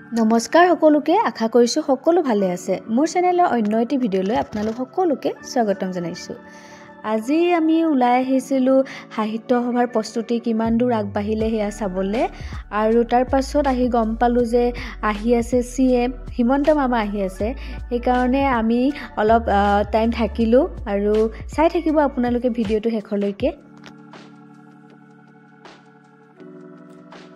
নমস্কাৰ সকলোকে আশা কৰিছো সকলো ভালে আছে মোৰ চেনেলৰ অন্য এটি ভিডিঅ'লৈ আপোনালোক সকলোকে স্বাগতম জনাইছো আজি আমি উলাই আহিছিলো সাহিত্য সভাৰ প্ৰস্তুতি কিমান দূৰ আগবাঢ়িলে হেয়া চাবলে আৰু তাৰ পাছত আহি গম পালো যে আহি আছে সিএম হিমন্ত মামা আহি আছে এই কাৰণে আমি অলপ টাইম থাকিলো আৰু চাই থাকিব আপোনালোকে ভিডিঅ'টো শেষলৈকে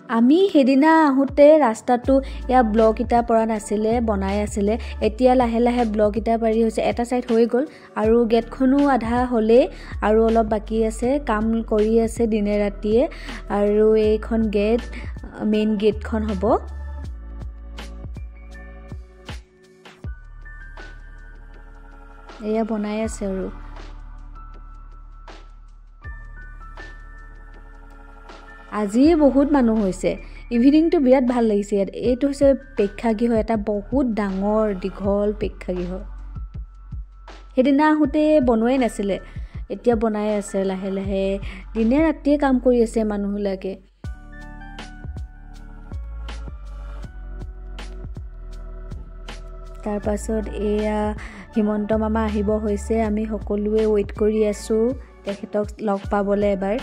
আমি হেদিনা আহোতে ৰাস্তাটো ইয়া ব্লক ইটা পৰা নাছিলে বনাই আছিল এতিয়া লাহে লাহে ব্লক ইটা পাৰি হৈছে এটা সাইড হৈ গল আৰু গেটখনো আধা হলে আৰু অলপ বাকি আছে কাম কৰি আছে দিনে ৰাতিয়ে আৰু এইখন গেট মেইন গেটখন হ'ব এয়া বনাই আছে আৰু আজি বহুত মানুহ হৈছে ইভিনিংটো বিৰাট ভাল লাগিছে এইটো হৈছে প্ৰেক্ষাগৃহ এটা বহুত ডাঙৰ দীঘল প্ৰেক্ষাগৃহ হেদিনা আহোতে বনোৱাই নাছিলে এতিয়া বনাই আছে লাহে লাহে দিনে ৰাতিয়ে কাম কৰি আছে মানুহবিলাকে তাৰ পাছত এয়া হিমন্ত মামা আহিব হৈছে আমি সকলোৱে ওয়েট কৰি আছো তেখেতক লগ পাবলে এবাৰ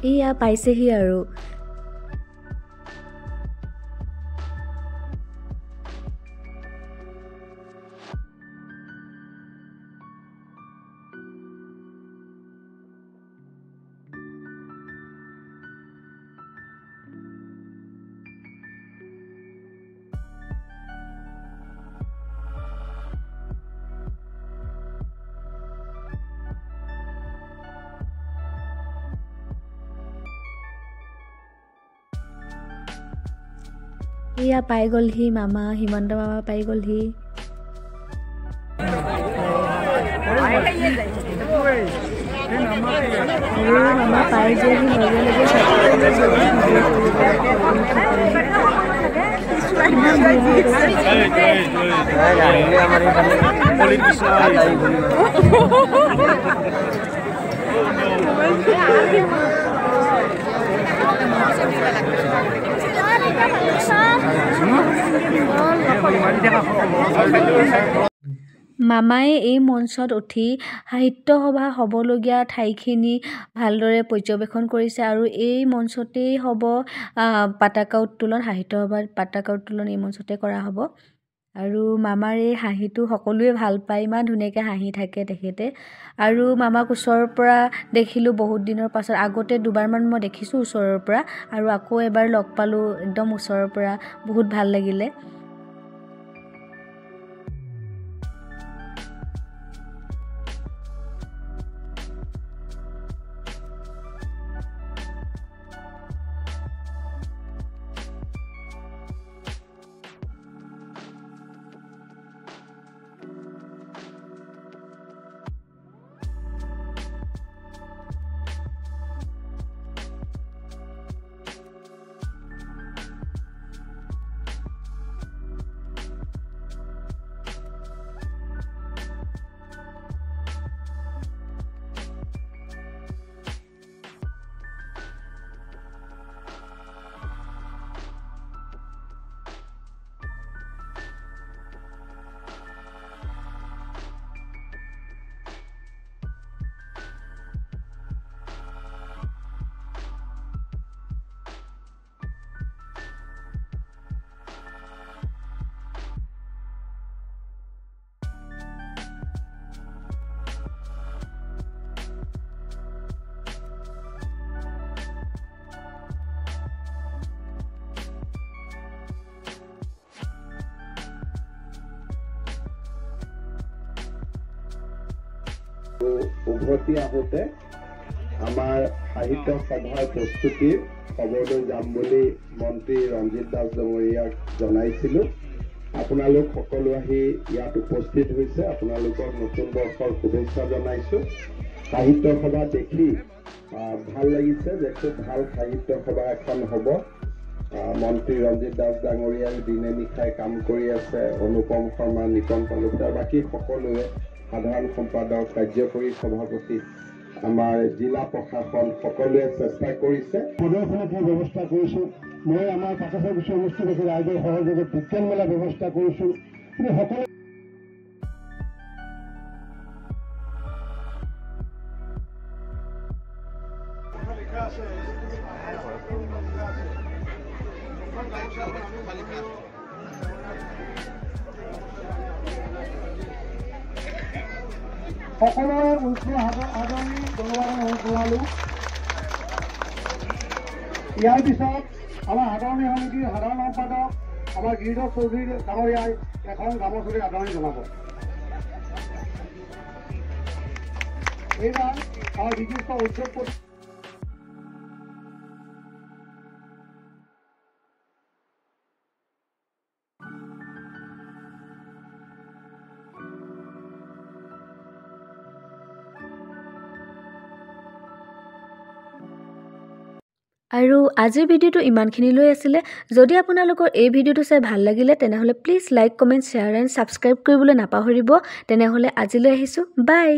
ইয়া পাইছেহি আৰু ইয়া পাই গলহি মামা হিমন্ত মামা পাই গলহি মামা পাই যেহি লগে লগে মামাই এই মঞ্চত উঠি সাহিত্য সভা হ'বলগীয়া ঠাইখিনি ভালদৰে পৰ্যবেক্ষণ কৰিছে আৰু এই মঞ্চতেই হ'ব পতাকা উত্তোলন সাহিত্য সভাৰ পতাকা উত্তোলন এই মঞ্চতে কৰা হ'ব আৰু মামাৰ এই হাঁহিটো সকলোৱে ভাল পায় ইমান ধুনীয়াকৈ হাঁহি থাকে তেখেতে আৰু মামাক ওচৰৰ পৰা দেখিলো বহুত দিনৰ পাছত আগতে দুবাৰমান মই দেখিছো ওচৰৰ পৰা আৰু আকৌ এবাৰ লগ পালো একদম ওচৰৰ পৰা বহুত ভাল লাগিলে উভতি আহোতে আমাৰ সাহিত্য সভাৰ প্ৰস্তুতিৰ খবৰলৈ যাম বুলি মন্ত্ৰী ৰঞ্জিত দাস ডাঙৰীয়াক জনাইছিলোঁ আপোনালোক সকলো আহি ইয়াত উপস্থিত হৈছে আপোনালোকক নতুন বৰ্ষৰ শুভেচ্ছা জনাইছোঁ সাহিত্য সভা দেখি ভাল লাগিছে যে খুব ভাল সাহিত্য সভা এখন হ'ব মন্ত্ৰী ৰঞ্জিত দাস ডাঙৰীয়াই দিনে নিশাই কাম কৰি আছে অনুপম শৰ্মা নিপন তালুকদাৰ বাকী সকলোৱে সাধাৰণ সম্পাদক কাৰ্যকৰী সভাপতি আমাৰ জিলা প্ৰশাসন সকলোৱে চেষ্টা কৰিছে প্ৰদৰ্শনৰ ব্যৱস্থা কৰিছোঁ মই আমাৰ কাছাৰ বিষয়বস্তু ৰাইজৰ সহযোগত বিজ্ঞান মেলা ব্যৱস্থা কৰিছোঁ কিন্তু সকলো সকলোৰে উচ্চ আদৰণি জনোৱালোঁ ইয়াৰ পিছত আমাৰ সাধাৰণী সমিতিৰ সাধাৰণ সম্পাদক আমাৰ গিৰিধৰ চৌধুৰী ডাঙৰীয়াই এখন গামোচৰি আদৰণি জনাব এইবাৰ আমাৰ বিশিষ্ট উদ্যোগপতি আৰু আজিৰ ভিডিঅ'টো ইমানখিনিলৈ আছিলে যদি আপোনালোকৰ এই ভিডিঅ'টো চাই ভাল লাগিলে তেনেহ'লে please like comment share and subscribe কৰিবলৈ নাপাহৰিব তেনেহ'লে আজিলৈ আহিছোঁ বাই